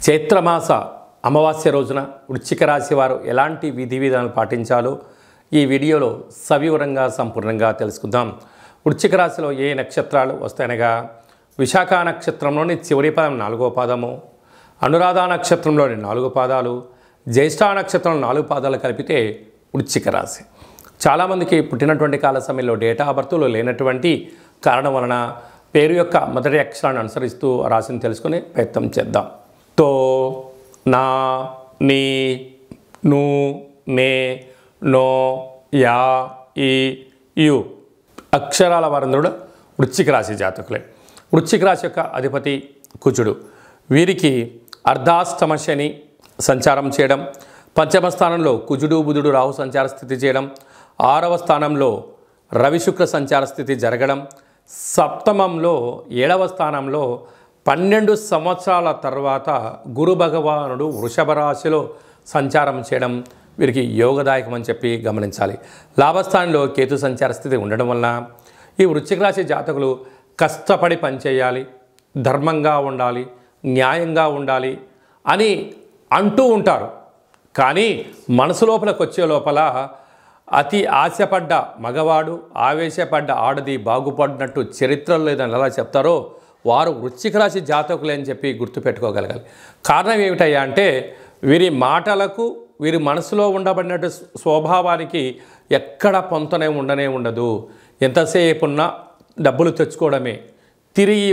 చైత్రమాస అమావాస్య రోజున వృశ్చిక రాశి వారు ఎలాంటి విధి విధానాలు పాటించాలో ఈ వీడియోలో సవివరంగా సంపూర్ణంగా తెలుసుకుందాం. వృశ్చిక రాశిలో ఏ నక్షత్రాలు వస్తాయనగా విశాఖ నక్షత్రంలోని చివరి పదం 4వ పాదము, అనురాధ నక్షత్రంలోని 4 పాదాలు, జ్యేష్ఠ నక్షత్రం 4 పాదాలు కలిపితే వృశ్చిక రాశి. చాలామందికి పుట్టినటువంటి కాల సమయంలో డేటా ఆఫ్ బర్త్లో లేనటువంటి కారణం వలన పేరు యొక్క మొదటి అక్షరాన్ని అనుసరిస్తూ రాశిని తెలుసుకునే ప్రయత్నం చేద్దాం. తో, నా, నీ, ను, నే, నో, యా, ఈ, యు అక్షరాల వారందరూ వృశ్చిక రాశి జాతకులే. వృశ్చిక రాశి యొక్క అధిపతి కుజుడు. వీరికి అర్ధాష్టమ శని సంచారం చేయడం, పంచమ స్థానంలో కుజుడు బుధుడు రాహు సంచార స్థితి చేయడం, 6వ స్థానంలో రవి శుక్ర సంచార స్థితి జరగడం, సప్తమంలో 7వ స్థానంలో 12 సంవత్సరాల తర్వాత గురు భగవానుడు వృషభ రాశిలో సంచారం చేయడం వీరికి యోగదాయకం అని చెప్పి గమనించాలి. లాభస్థానంలో కేతు సంచార స్థితి ఉండడం వలన ఈ వృశ్చిక రాశి జాతకులు కష్టపడి పనిచేయాలి, ధర్మంగా ఉండాలి, న్యాయంగా ఉండాలి అని అంటూ ఉంటారు. కానీ మనసు లోపలికి వచ్చే లోపల అతి ఆశపడ్డ మగవాడు ఆవేశపడ్డ ఆడది బాగుపడినట్టు చరిత్రలో లేదని ఎలా చెప్తారో వారు వృశ్చిక రాశి జాతకులే అని చెప్పి గుర్తుపెట్టుకోగలగాలి. కారణం ఏమిటయ్యా అంటే వీరి మాటలకు వీరి మనసులో ఉండబడినట్టు స్వభావానికి ఎక్కడ పొంతనే ఉండదు. ఎంతసేపు ఉన్నా డబ్బులు తెచ్చుకోవడమే, తిరిగి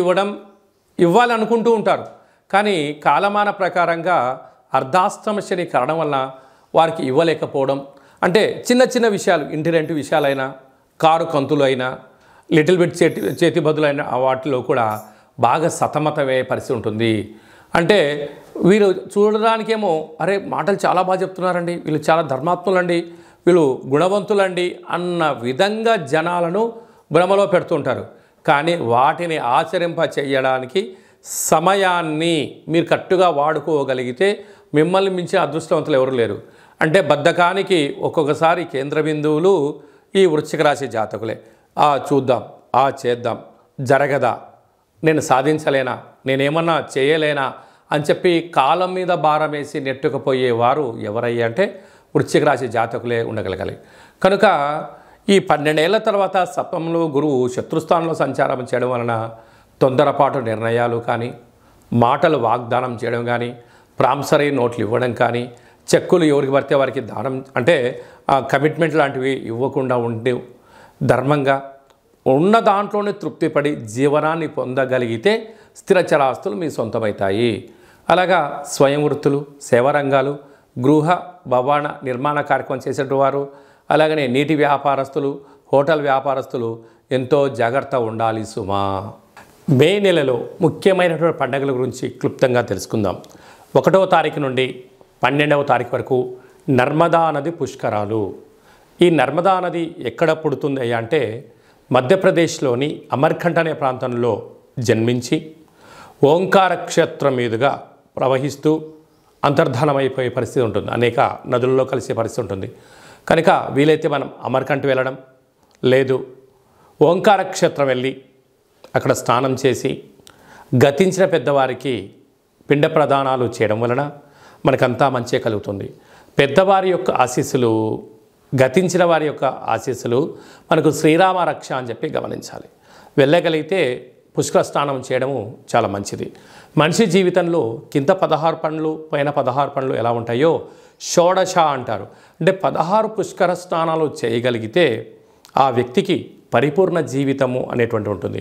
ఇవ్వాలనుకుంటూ ఉంటారు. కానీ కాలమాన ప్రకారంగా అర్ధాష్టమ శని కారణం వలన వారికి ఇవ్వలేకపోవడం, అంటే చిన్న చిన్న విషయాలు, ఇంటి రెంటి విషయాలైనా, కారు కంతులు అయినా, లిటిల్ బిట్ చేతి బదులైన వాటిలో కూడా బాగా సతమతమయ్యే పరిస్థితి ఉంటుంది. అంటే వీరు చూడడానికేమో అరే మాటలు చాలా బాగా చెప్తున్నారండి, వీళ్ళు చాలా ధర్మాత్ములండి, వీళ్ళు గుణవంతులండి అన్న విధంగా జనాలను భ్రమలో పెడుతుంటారు. కానీ వాటిని ఆచరింప చేయడానికి సమయాన్ని మీరు కరెక్ట్గా వాడుకోగలిగితే మిమ్మల్ని మించిన అదృష్టవంతులు ఎవరు లేరు. అంటే బద్ధకానికి ఒక్కొక్కసారి కేంద్ర బిందువులు ఈ వృశ్చిక రాశి జాతకులే. చూద్దాం, చేద్దాం, జరగదా, నేను సాధించలేనా, నేనేమన్నా చేయలేనా అని చెప్పి కాలం మీద భారం వేసి నెట్టుకుపోయేవారు ఎవరయ్యా అంటే వృశ్చిక రాశి జాతకులే ఉండగలగాలి. కనుక ఈ 12 ఏళ్ల తర్వాత సప్తమంలో గురువు శత్రుస్థానంలో సంచారం చేయడం వలన తొందరపాటు నిర్ణయాలు కానీ, మాటలు వాగ్దానం చేయడం కానీ, ప్రామిసరీ నోట్లు ఇవ్వడం కానీ, చెక్కులు ఎవరికి పడితే వారికి దానం అంటే కమిట్మెంట్ లాంటివి ఇవ్వకుండా ఉండి ధర్మంగా ఉన్న దాంట్లోనే తృప్తిపడి జీవనాన్ని పొందగలిగితే స్థిరచరాస్తులు మీ సొంతమవుతాయి. అలాగా స్వయం వృత్తులు, సేవారంగాలు, గృహ భవన నిర్మాణ కార్యక్రమం చేసేటవారు, అలాగనే నీటి వ్యాపారస్తులు, హోటల్ వ్యాపారస్తులు ఎంతో జాగ్రత్త ఉండాలి సుమా. మే నెలలో ముఖ్యమైనటువంటి పండుగల గురించి క్లుప్తంగా తెలుసుకుందాం. 1వ తారీఖు నుండి 12వ తారీఖు వరకు నర్మదా నది పుష్కరాలు. ఈ నర్మదా నది ఎక్కడ పుడుతుంది అంటే మధ్యప్రదేశ్లోని అమర్కంఠ్ అనే ప్రాంతంలో జన్మించి ఓంకార క్షేత్రం మీదుగా ప్రవహిస్తూ అంతర్ధానమైపోయే పరిస్థితి ఉంటుంది. అనేక నదులలో కలిసే పరిస్థితి ఉంటుంది. కనుక వీలైతే మనం అమర్కంఠ్ వెళ్ళడం, లేదు ఓంకార క్షేత్రం వెళ్ళి అక్కడ స్నానం చేసి గతించిన పెద్దవారికి పిండ ప్రదానాలు చేయడం వలన మనకంతా మంచి కలుగుతుంది. పెద్దవారి యొక్క ఆశీస్సులు, గతించిన వారి యొక్క ఆశీస్సులు మనకు శ్రీరామ రక్ష అని చెప్పి గమనించాలి. వెళ్ళగలిగితే పుష్కర స్నానం చేయడము చాలా మంచిది. మనిషి జీవితంలో కింద 16 పనులు పైన 16 పనులు ఎలా ఉంటాయో షోడశ అంటారు. అంటే 16 పుష్కర స్నానాలు చేయగలిగితే ఆ వ్యక్తికి పరిపూర్ణ జీవితము అనేటువంటి ఉంటుంది.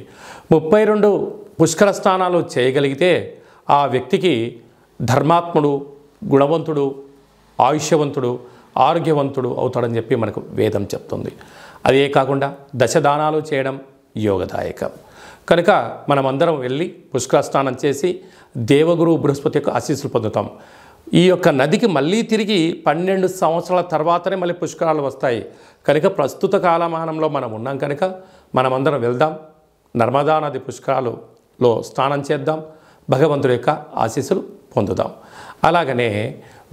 32 పుష్కర స్నానాలు చేయగలిగితే ఆ వ్యక్తికి ధర్మాత్ముడు, గుణవంతుడు, ఆయుష్యవంతుడు, ఆరోగ్యవంతుడు అవుతాడని చెప్పి మనకు వేదం చెప్తుంది. అదే కాకుండా దశదానాలు చేయడం యోగదాయకం. కనుక మనమందరం వెళ్ళి పుష్కర స్నానం చేసి దేవగురు బృహస్పతి యొక్క ఆశీస్సులు పొందుతాం. ఈ యొక్క నదికి మళ్ళీ తిరిగి 12 సంవత్సరాల తర్వాతనే మళ్ళీ పుష్కరాలు వస్తాయి. కనుక ప్రస్తుత కాలమానంలో మనం ఉన్నాం కనుక మనమందరం వెళ్దాం, నర్మదా నది పుష్కరాలలో స్నానం చేద్దాం, భగవంతుడి యొక్క ఆశీస్సులు పొందుదాం. అలాగనే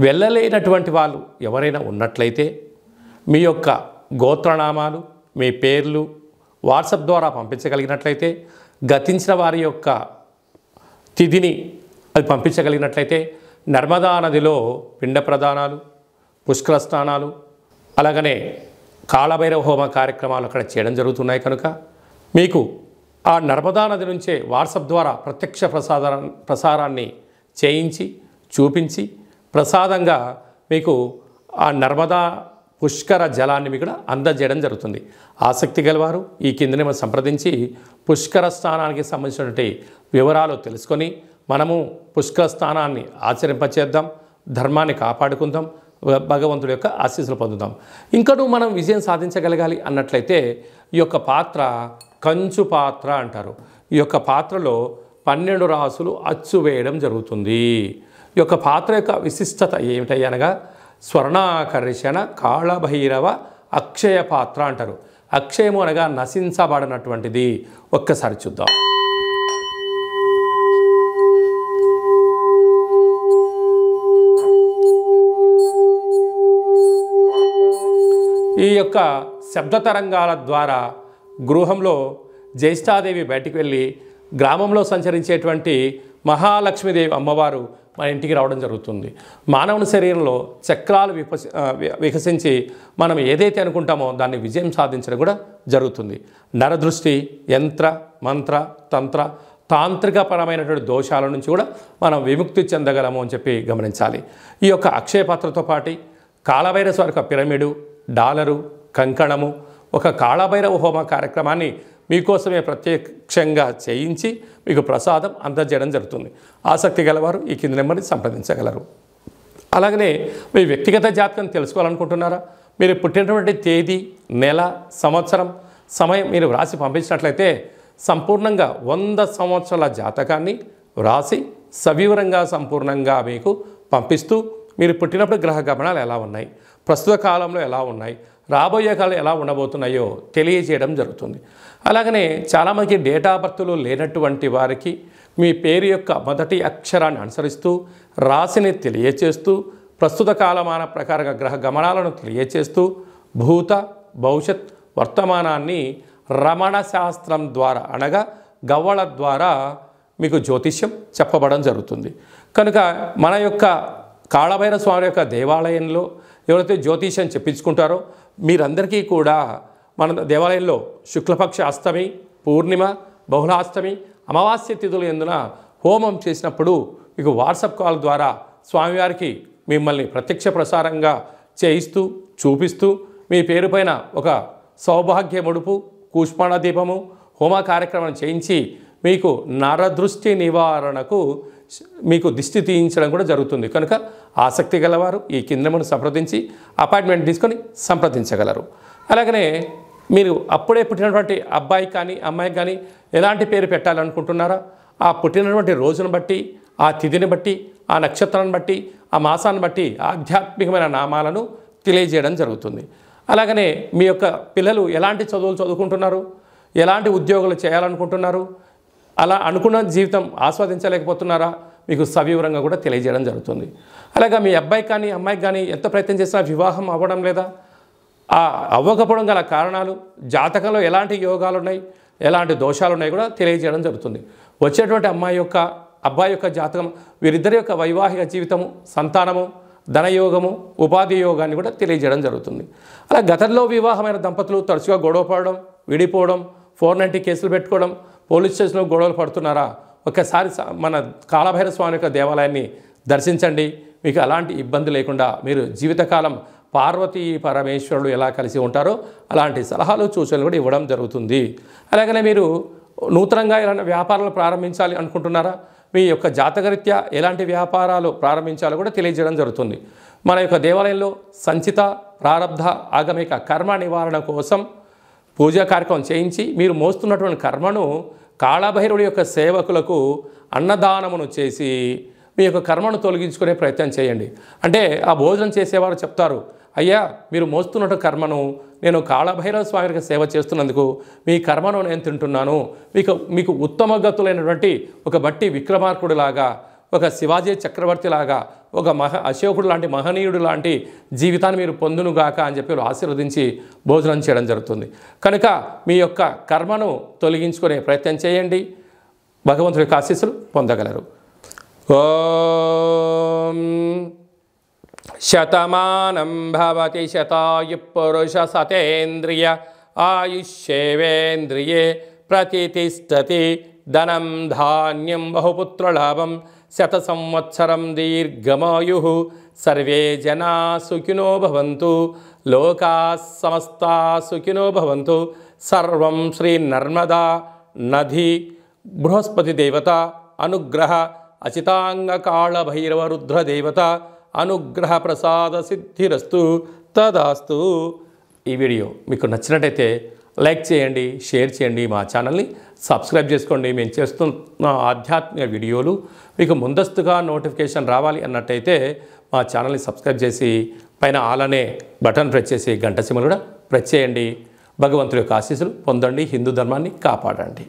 వెళ్ళలేనటువంటి వాళ్ళు ఎవరైనా ఉన్నట్లయితే మీ యొక్క గోత్రనామాలు, మీ పేర్లు వాట్సాప్ ద్వారా పంపించగలిగినట్లయితే, గతించిన వారి యొక్క తిథిని అది పంపించగలిగినట్లయితే నర్మదా నదిలో పిండ ప్రదానాలు, పుష్కర స్నానాలు, అలాగనే కాళభైరవ హోమ కార్యక్రమాలు అక్కడ చేయడం జరుగుతున్నాయి. కనుక మీకు ఆ నర్మదా నది నుంచే వాట్సాప్ ద్వారా ప్రత్యక్ష ప్రసారాన్ని చేయించి చూపించి ప్రసాదంగా మీకు ఆ నర్మదా పుష్కర జలాన్ని మీకు అందజేయడం జరుగుతుంది. ఆసక్తి గలవారు ఈ కిందనే మనం సంప్రదించి పుష్కర స్నానానికి సంబంధించినటువంటి వివరాలు తెలుసుకొని మనము పుష్కర స్నానాన్ని ఆచరింపచేద్దాం, ధర్మాన్ని కాపాడుకుందాం, భగవంతుడి యొక్క ఆశీస్సులు పొందుదాం. ఇంకనూ మనం విజయం సాధించగలగాలి అన్నట్లయితే ఈ యొక్క పాత్ర కంచు పాత్ర అంటారు. ఈ యొక్క పాత్రలో 12 రాసులు అచ్చు వేయడం జరుగుతుంది. ఈ యొక్క పాత్ర యొక్క విశిష్టత ఏమిటనగా స్వర్ణాకర్షణ కాళభైరవ అక్షయ పాత్ర అంటారు. అక్షయము అనగా నశించబడినటువంటిది. ఒక్కసారి చూద్దాం. ఈ యొక్క శబ్ద తరంగాల ద్వారా గృహంలో జ్యేష్ఠాదేవి బయటికి వెళ్ళి గ్రామంలో సంచరించేటువంటి మహాలక్ష్మీదేవి అమ్మవారు మన ఇంటికి రావడం జరుగుతుంది. మానవుని శరీరంలో చక్రాలు వికసించి మనం ఏదైతే అనుకుంటామో దాన్ని విజయం సాధించడం కూడా జరుగుతుంది. నరదృష్టి, యంత్ర, మంత్ర, తంత్ర, తాంత్రికపరమైనటువంటి దోషాల నుంచి కూడా మనం విముక్తి చెందగలము అని చెప్పి గమనించాలి. ఈ యొక్క అక్షయ పాత్రతో పాటు కాళభైరవ యొక్క పిరమిడు, డాలరు, కంకణము, ఒక కాళభైరవ హోమ కార్యక్రమాన్ని మీకోసమే ప్రత్యక్షంగా చేయించి మీకు ప్రసాదం అందజేయడం జరుగుతుంది. ఆసక్తి గలవారు ఈ కింది నెంబర్ని సంప్రదించగలరు. అలాగనే మీ వ్యక్తిగత జాతకం తెలుసుకోవాలనుకుంటున్నారా? మీరు పుట్టినటువంటి తేదీ, నెల, సంవత్సరం, సమయం మీరు వ్రాసి పంపించినట్లయితే సంపూర్ణంగా 100 సంవత్సరాల జాతకాన్ని వ్రాసి సవివరంగా సంపూర్ణంగా మీకు పంపిస్తూ మీరు పుట్టినప్పుడు గ్రహ గమనాలు ఎలా ఉన్నాయి, ప్రస్తుత కాలంలో ఎలా ఉన్నాయి, రాబోయే కాలం ఎలా ఉండబోతున్నాయో తెలియజేయడం జరుగుతుంది. అలాగనే చాలామందికి డేటా బర్త్లు లేనటువంటి వారికి మీ పేరు యొక్క మొదటి అక్షరాన్ని అనుసరిస్తూ రాశిని తెలియచేస్తూ ప్రస్తుత కాలమాన ప్రకారంగా గ్రహ గమనాలను తెలియచేస్తూ భూత, భవిష్యత్, వర్తమానాన్ని రమణ శాస్త్రం ద్వారా అనగా గవ్వల ద్వారా మీకు జ్యోతిష్యం చెప్పబడడం జరుగుతుంది. కనుక మన యొక్క కాళభైరవ స్వామి యొక్క దేవాలయంలో ఎవరైతే జ్యోతిష్యం చెప్పించుకుంటారో మీరందరికీ కూడా మన దేవాలయంలో శుక్లపక్ష అష్టమి, పూర్ణిమ, బహుళాష్టమి, అమావాస్య తిథులు ఎందున హోమం చేసినప్పుడు మీకు వాట్సాప్ కాల్ ద్వారా స్వామివారికి మిమ్మల్ని ప్రత్యక్ష ప్రసారంగా చేయిస్తూ చూపిస్తూ మీ పేరు పైన ఒక సౌభాగ్య ముడుపు, కూష్మాణ దీపము, హోమ కార్యక్రమం చేయించి మీకు నరదృష్టి నివారణకు మీకు దిష్టి తీయించడం కూడా జరుగుతుంది. కనుక ఆసక్తి గలవారు ఈ కిందను సంప్రదించి అపాయింట్మెంట్ తీసుకొని సంప్రదించగలరు. అలాగనే మీరు అప్పుడే పుట్టినటువంటి అబ్బాయి కానీ అమ్మాయికి కానీ ఎలాంటి పేరు పెట్టాలనుకుంటున్నారా? ఆ పుట్టినటువంటి రోజును బట్టి, ఆ తిథిని బట్టి, ఆ నక్షత్రాన్ని బట్టి, ఆ మాసాన్ని బట్టి ఆధ్యాత్మికమైన నామాలను తెలియజేయడం జరుగుతుంది. అలాగనే మీ యొక్క పిల్లలు ఎలాంటి చదువులు చదువుకుంటున్నారు, ఎలాంటి ఉద్యోగాలు చేయాలనుకుంటున్నారు, అలా అనుకున్న జీవితం ఆస్వాదించలేకపోతున్నారా, మీకు సవివరంగా కూడా తెలియజేయడం జరుగుతుంది. అలాగే మీ అబ్బాయి కానీ అమ్మాయికి కానీ ఎంత ప్రయత్నం చేసినా వివాహం అవ్వడం లేదా, ఆ అవ్వకపోవడం గల కారణాలు, జాతకంలో ఎలాంటి యోగాలు ఉన్నాయి, ఎలాంటి దోషాలు ఉన్నాయి కూడా తెలియజేయడం జరుగుతుంది. వచ్చేటువంటి అబ్బాయి యొక్క జాతకం, వీరిద్దరి యొక్క వైవాహిక జీవితము, సంతానము, ధనయోగము, ఉపాధి యోగాన్ని కూడా తెలియజేయడం జరుగుతుంది. అలా గతంలో వివాహమైన దంపతులు తరచుగా గొడవ పడడం, విడిపోవడం, 490 కేసులు పెట్టుకోవడం, పోలీస్ స్టేషన్లో గొడవలు పడుతున్నారా? ఒకసారి మన కాళభైరవ స్వామి యొక్క దేవాలయాన్ని దర్శించండి. మీకు అలాంటి ఇబ్బంది లేకుండా మీరు జీవితకాలం పార్వతీ పరమేశ్వరుడు ఎలా కలిసి ఉంటారో అలాంటి సలహాలు సూచనలు కూడా ఇవ్వడం జరుగుతుంది. అలాగనే మీరు నూతనంగా ఎలాంటి వ్యాపారాలు ప్రారంభించాలి అనుకుంటున్నారా? మీ యొక్క జాతకరీత్యా ఎలాంటి వ్యాపారాలు ప్రారంభించాలో కూడా తెలియజేయడం జరుగుతుంది. మన యొక్క దేవాలయంలో సంచిత, ప్రారబ్ధ, ఆగమిక కర్మ నివారణ కోసం పూజా కార్యక్రమం చేయించి మీరు మోస్తున్నటువంటి కర్మను కాళభైరవుడి యొక్క సేవకులకు అన్నదానమును చేసి మీ యొక్క కర్మను తొలగించుకునే ప్రయత్నం చేయండి. అంటే ఆ భోజనం చేసేవారు చెప్తారు, అయ్యా మీరు మోస్తున్నట్టు కర్మను నేను కాళభైరవ స్వామికి సేవ చేస్తున్నందుకు మీ కర్మను నేను తింటున్నాను, మీకు ఉత్తమ గతులైనటువంటి ఒక బట్టి విక్రమార్కుడిలాగా, ఒక శివాజీ చక్రవర్తి లాగా, ఒక అశోకుడు లాంటి మహనీయుడు లాంటి జీవితాన్ని మీరు పొందునుగాక అని చెప్పి ఆశీర్వదించి భోజనం చేయడం జరుగుతుంది. కనుక మీ యొక్క కర్మను తొలగించుకునే ప్రయత్నం చేయండి, భగవంతుడి యొక్క ఆశీస్సులు పొందగలరు. ఓం శతమానం భవతి శతాయు పురుష సతేంద్రియ ఆయుష్యేవేంద్రియే ప్రతిష్టతి ధనం ధాన్యం బహుపుత్రలాభం శత సంవత్సరం దీర్ఘమాయు సర్వే జనా సుఖినో భవంతు లోకా సమస్తా సుఖినో భవంతు. సర్వం శ్రీ నర్మదా నది బృహస్పతి దేవత అనుగ్రహ అచితాంగ కాళ భైరవ రుద్ర దేవత అనుగ్రహ ప్రసాద సిద్ధిరస్తు తదాస్తు. ఈ వీడియో మీకు నచ్చినట్టయితే లైక్ చేయండి, షేర్ చేయండి, మా ఛానల్ని సబ్స్క్రైబ్ చేసుకోండి. మేము చేస్తున్న ఆధ్యాత్మిక వీడియోలు మీకు ముందస్తుగా నోటిఫికేషన్ రావాలి అన్నట్టయితే మా ఛానల్ని సబ్స్క్రైబ్ చేసి పైన ఆల్ అనే బటన్ ప్రెస్ చేసి గంట సింబల్ కూడా ప్రెస్ చేయండి. భగవంతుడి యొక్క ఆశీస్సులు పొందండి, హిందూ ధర్మాన్ని కాపాడండి.